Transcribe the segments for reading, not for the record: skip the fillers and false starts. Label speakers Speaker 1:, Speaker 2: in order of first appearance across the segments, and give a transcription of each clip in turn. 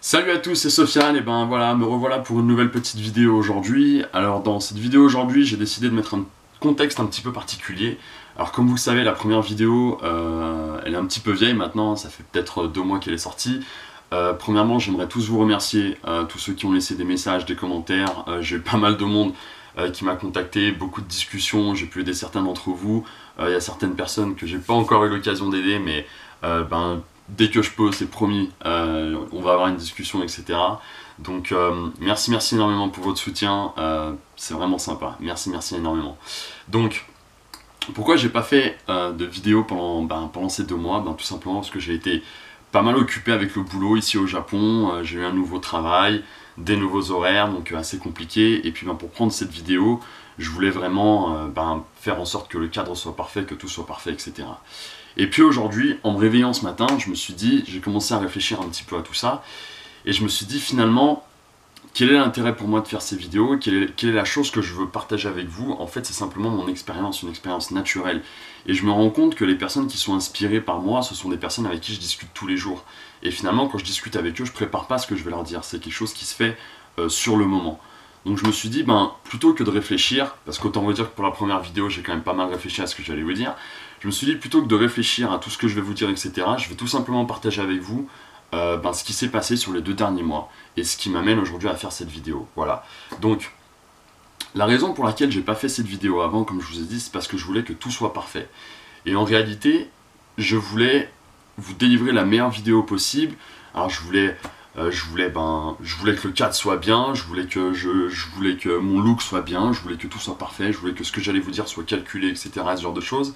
Speaker 1: Salut à tous, c'est Sofiane, et ben voilà, me revoilà pour une nouvelle petite vidéo aujourd'hui. Alors dans cette vidéo aujourd'hui, j'ai décidé de mettre un contexte un petit peu particulier. Alors comme vous le savez, la première vidéo, elle est un petit peu vieille maintenant, ça fait peut-être 2 mois qu'elle est sortie. Premièrement, j'aimerais tous vous remercier, tous ceux qui ont laissé des messages, des commentaires. J'ai eu pas mal de monde qui m'a contacté, beaucoup de discussions, j'ai pu aider certains d'entre vous. Il y a certaines personnes que j'ai pas encore eu l'occasion d'aider, mais dès que je peux, c'est promis, on va avoir une discussion, etc. Donc merci énormément pour votre soutien, c'est vraiment sympa, merci énormément. Donc pourquoi j'ai pas fait de vidéo pendant ces 2 mois? Tout simplement parce que j'ai été pas mal occupé avec le boulot ici au Japon, j'ai eu un nouveau travail, des nouveaux horaires, donc assez compliqué, et puis pour prendre cette vidéo, je voulais vraiment faire en sorte que le cadre soit parfait, que tout soit parfait, etc. Et puis aujourd'hui, en me réveillant ce matin, je me suis dit, j'ai commencé à réfléchir un petit peu à tout ça, et je me suis dit finalement, quel est l'intérêt pour moi de faire ces vidéos, quelle est la chose que je veux partager avec vous? En fait, c'est simplement mon expérience, une expérience naturelle. Et je me rends compte que les personnes qui sont inspirées par moi, ce sont des personnes avec qui je discute tous les jours. Et finalement, quand je discute avec eux, je prépare pas ce que je vais leur dire, c'est quelque chose qui se fait sur le moment. Donc je me suis dit, plutôt que de réfléchir, parce qu'autant vous dire que pour la première vidéo, j'ai quand même pas mal réfléchi à ce que j'allais vous dire, je me suis dit, plutôt que de réfléchir à tout ce que je vais vous dire, etc., je vais tout simplement partager avec vous ce qui s'est passé sur les 2 derniers mois, et ce qui m'amène aujourd'hui à faire cette vidéo. Voilà. Donc, la raison pour laquelle j'ai pas fait cette vidéo avant, comme je vous ai dit, c'est parce que je voulais que tout soit parfait. Et en réalité, je voulais vous délivrer la meilleure vidéo possible. Alors je voulais que le cadre soit bien, je voulais que mon look soit bien, je voulais que tout soit parfait, je voulais que ce que j'allais vous dire soit calculé, etc., ce genre de choses.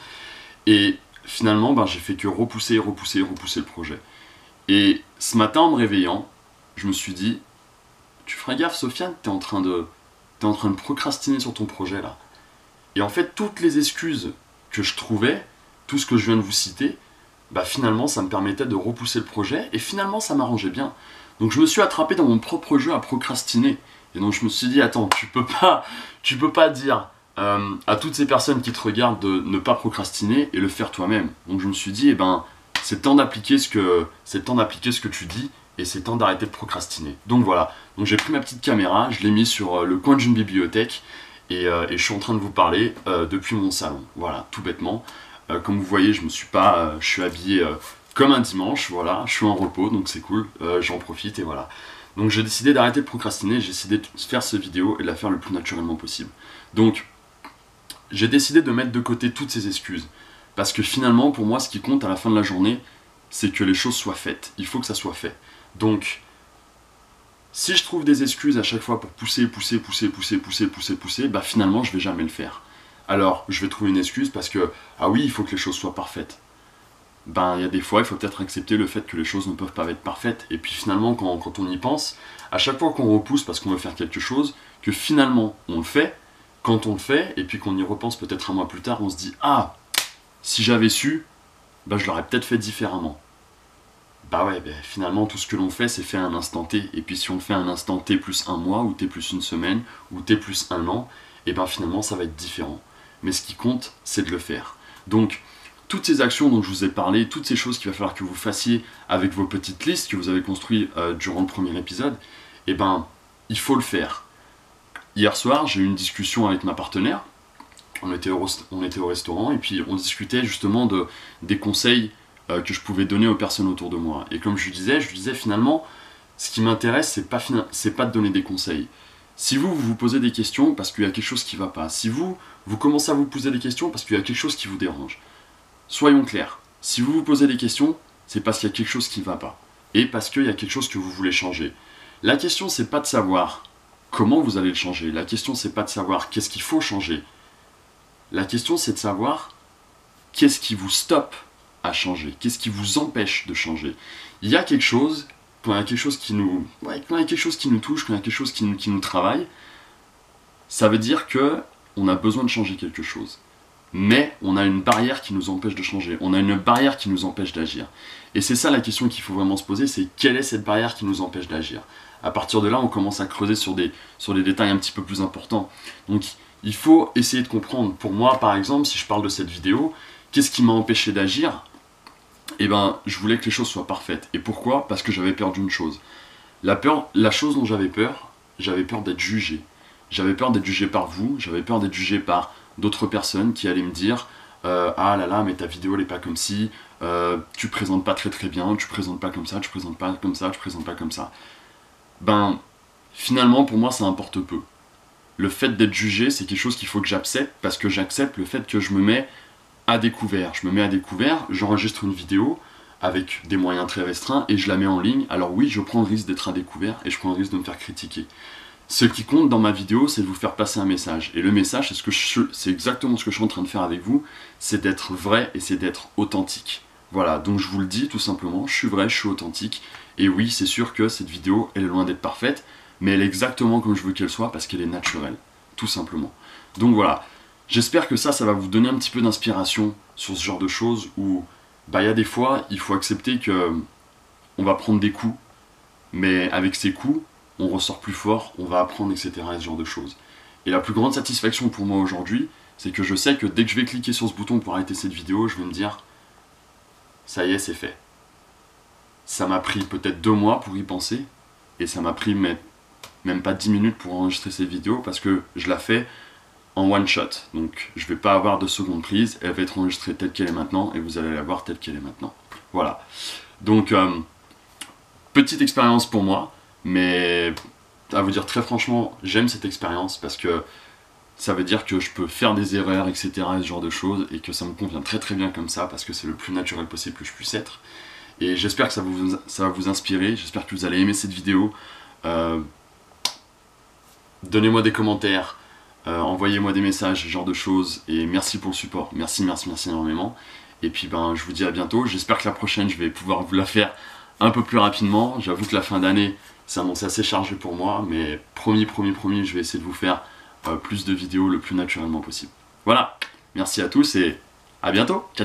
Speaker 1: Et finalement, j'ai fait que repousser le projet. Et ce matin, en me réveillant, je me suis dit, tu feras gaffe, Sofiane, t'es en train de procrastiner sur ton projet là. Et en fait, toutes les excuses que je trouvais, tout ce que je viens de vous citer, finalement, ça me permettait de repousser le projet, et finalement, ça m'arrangeait bien. Donc je me suis attrapé dans mon propre jeu à procrastiner. Et donc je me suis dit, attends, tu peux pas dire à toutes ces personnes qui te regardent de ne pas procrastiner et le faire toi-même. Donc je me suis dit, c'est temps d'appliquer ce que tu dis, et c'est temps d'arrêter de procrastiner. Donc voilà, donc j'ai pris ma petite caméra, je l'ai mise sur le coin d'une bibliothèque, et je suis en train de vous parler depuis mon salon. Voilà, tout bêtement. Comme vous voyez, je suis habillé comme un dimanche, voilà, je suis en repos, donc c'est cool, j'en profite, et voilà. Donc j'ai décidé d'arrêter de procrastiner, j'ai décidé de faire cette vidéo et de la faire le plus naturellement possible. Donc, j'ai décidé de mettre de côté toutes ces excuses. Parce que finalement, pour moi, ce qui compte à la fin de la journée, c'est que les choses soient faites. Il faut que ça soit fait. Donc, si je trouve des excuses à chaque fois pour pousser, finalement, je vais jamais le faire. Alors, je vais trouver une excuse parce que, ah oui, il faut que les choses soient parfaites. Il y a des fois, il faut peut-être accepter le fait que les choses ne peuvent pas être parfaites. Et puis finalement, quand on y pense, à chaque fois qu'on repousse parce qu'on veut faire quelque chose, que finalement, on le fait, quand on le fait, et puis qu'on y repense peut-être un mois plus tard, on se dit « Ah, si j'avais su, je l'aurais peut-être fait différemment. » Finalement, tout ce que l'on fait, c'est fait à un instant T. Et puis si on le fait à un instant T plus 1 mois, ou T plus 1 semaine, ou T plus 1 an, finalement, ça va être différent. Mais ce qui compte, c'est de le faire. Donc, toutes ces actions dont je vous ai parlé, toutes ces choses qu'il va falloir que vous fassiez avec vos petites listes que vous avez construites durant le premier épisode, il faut le faire. Hier soir, j'ai eu une discussion avec ma partenaire. On était au restaurant et puis on discutait justement des conseils que je pouvais donner aux personnes autour de moi. Et comme je disais finalement, ce qui m'intéresse, c'est pas de donner des conseils. Si vous posez des questions parce qu'il y a quelque chose qui ne va pas, si vous commencez à vous poser des questions parce qu'il y a quelque chose qui vous dérange, soyons clairs, si vous posez des questions, c'est parce qu'il y a quelque chose qui ne va pas. Et parce qu'il y a quelque chose que vous voulez changer. La question, c'est pas de savoir comment vous allez le changer. La question, c'est pas de savoir qu'est-ce qu'il faut changer. La question, c'est de savoir qu'est-ce qui vous stoppe à changer, qu'est-ce qui vous empêche de changer. Il y a quelque chose, quand il y a quelque chose qui nous touche, quand il y a quelque chose qui nous travaille, ça veut dire que on a besoin de changer quelque chose. Mais on a une barrière qui nous empêche de changer, on a une barrière qui nous empêche d'agir. Et c'est ça la question qu'il faut vraiment se poser, c'est quelle est cette barrière qui nous empêche d'agir. À partir de là, on commence à creuser sur des détails un petit peu plus importants. Donc, il faut essayer de comprendre. Pour moi, par exemple, si je parle de cette vidéo, qu'est-ce qui m'a empêché d'agir? Je voulais que les choses soient parfaites. Et pourquoi? Parce que j'avais perdu une chose. La chose dont j'avais peur d'être jugé. J'avais peur d'être jugé par vous, j'avais peur d'être jugé par d'autres personnes qui allaient me dire ah là là, mais ta vidéo elle est pas comme ci, tu présentes pas très très bien, tu présentes pas comme ça, tu présentes pas comme ça, tu présentes pas comme ça. Ben, finalement pour moi ça importe peu. Le fait d'être jugé, c'est quelque chose qu'il faut que j'accepte, parce que j'accepte le fait que je me mets à découvert. Je me mets à découvert, j'enregistre une vidéo avec des moyens très restreints et je la mets en ligne. Alors oui, je prends le risque d'être à découvert et je prends le risque de me faire critiquer. Ce qui compte dans ma vidéo, c'est de vous faire passer un message. Et le message, c'est exactement ce que je suis en train de faire avec vous, c'est d'être vrai et c'est d'être authentique. Voilà, donc je vous le dis tout simplement, je suis vrai, je suis authentique. Et oui, c'est sûr que cette vidéo, elle est loin d'être parfaite, mais elle est exactement comme je veux qu'elle soit parce qu'elle est naturelle, tout simplement. Donc voilà, j'espère que ça va vous donner un petit peu d'inspiration sur ce genre de choses où, il y a des fois, il faut accepter que on va prendre des coups, mais avec ces coups, on ressort plus fort, on va apprendre, etc. et ce genre de choses. Et la plus grande satisfaction pour moi aujourd'hui, c'est que je sais que dès que je vais cliquer sur ce bouton pour arrêter cette vidéo, je vais me dire, ça y est, c'est fait. Ça m'a pris peut-être 2 mois pour y penser, et ça m'a pris même pas 10 minutes pour enregistrer cette vidéo, parce que je la fais en one shot. Donc je vais pas avoir de seconde prise, elle va être enregistrée telle qu'elle est maintenant, et vous allez la voir telle qu'elle est maintenant. Voilà. Donc, petite expérience pour moi, mais à vous dire très franchement, j'aime cette expérience parce que ça veut dire que je peux faire des erreurs, etc. et ce genre de choses, et que ça me convient très très bien comme ça, parce que c'est le plus naturel possible que je puisse être. Et j'espère que ça va vous inspirer, j'espère que vous allez aimer cette vidéo. Donnez-moi des commentaires, envoyez-moi des messages, ce genre de choses, et merci pour le support, merci énormément. Et puis je vous dis à bientôt, j'espère que la prochaine je vais pouvoir vous la faire un peu plus rapidement. J'avoue que la fin d'année s'annonce assez chargé pour moi, mais promis, je vais essayer de vous faire plus de vidéos le plus naturellement possible. Voilà, merci à tous et à bientôt, ciao ciao.